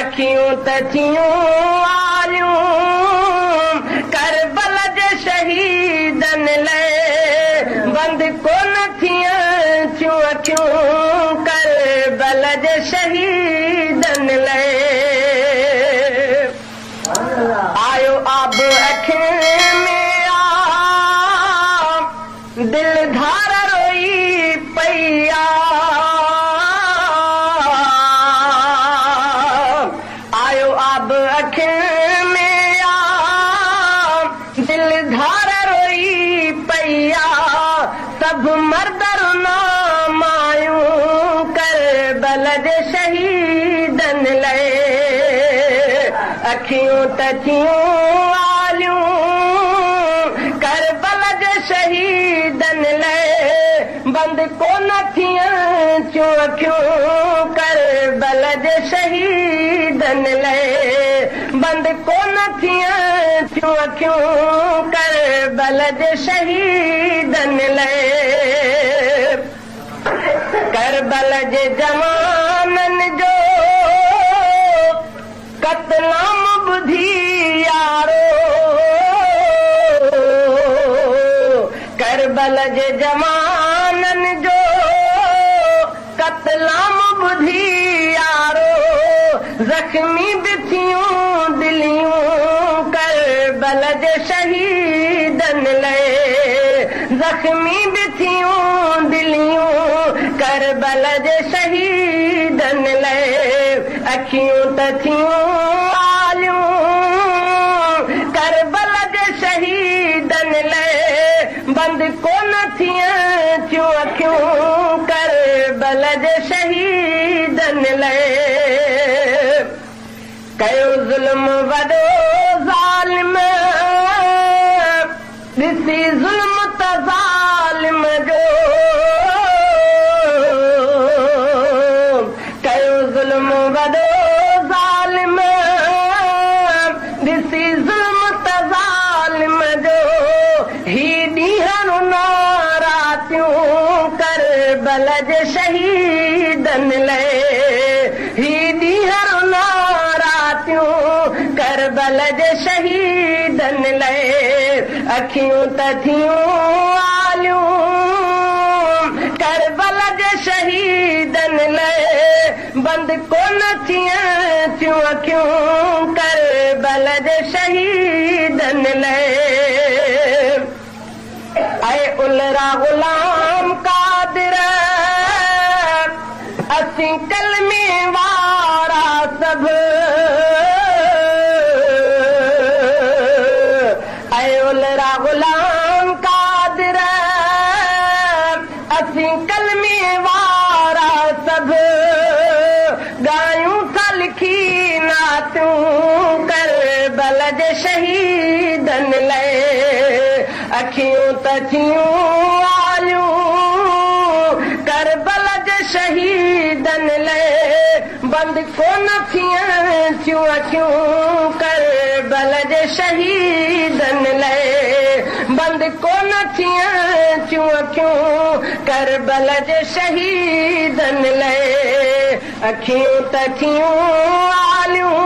अखियूं त थियूं आलियूं करबल जे शहीदनि लाइ बंदि कोन थियूं अखियूं करबल जे शहीदनि लाइ आयो अब अखियुनि में आ दिल धार रोई पई आयो अब अखियुनि में आ दिल धार रोई पई सब मर्द रुना मायूं करबल जे शहीदनि लाइ अखियूं त थियूं आलियूं करबल जे शहीदनि लाइ बंदि कोन थियूं अखियूं करबल जे शहीदनि लाइ बंदि कोन थियूं अखियूं करबल जे शहीदनि लाइ करबल जे जवाननि जो कतलाम बुधी यारो करबल जे जवाननि जो कतलाम बुधी यारो ज़ख़्मी बि थियूं दिलियूं करबल जे शहीदनि लाइ ज़ख़्मी बि थियूं दिलियूं करबल जे शहीदनि लाइ अखियूं त थियूं आलियूं करबल जे शहीदनि लाइ बंदि कोन थियूं अखियूं करबल जे शहीदनि लाइ कयो ज़ुल्म वॾो ज़ालिम ॾिसी ज़ुल्म त ज़ालिम जो कयो ज़ुल्म वॾो ज़ालिम ॾिसी ज़ुल्म त ज़ालिम जो ही ॾींहं न रातियूं करबल जे शहीदनि लाइ ही ॾींहं न रातियूं करबल जे शहीदनि लाइ अखियूं त थियूं आलियूं करबल जे शहीदनि लाइ बंदि कोन थियूं अखियूं करबल जे शहीदनि लाइ ऐं उलरा ग़ुलाम कादिर असीं कलमे वारा सभु ऐं उलरा ग़ुलाम कादिर असीं कलमे वारा सभु ॻायूं था लिखी नातियूं करबल जे शहीदनि लाइ अखियूं त थियूं आलियूं करबल जे शहीदनि लाइ बंदि कोन थियूं अखियूं करबल जे शहीदनि लाइ बंदि कोन थियूं अखियूं करबल जे शहीदनि लाइ अखियूं त थियूं आलियूं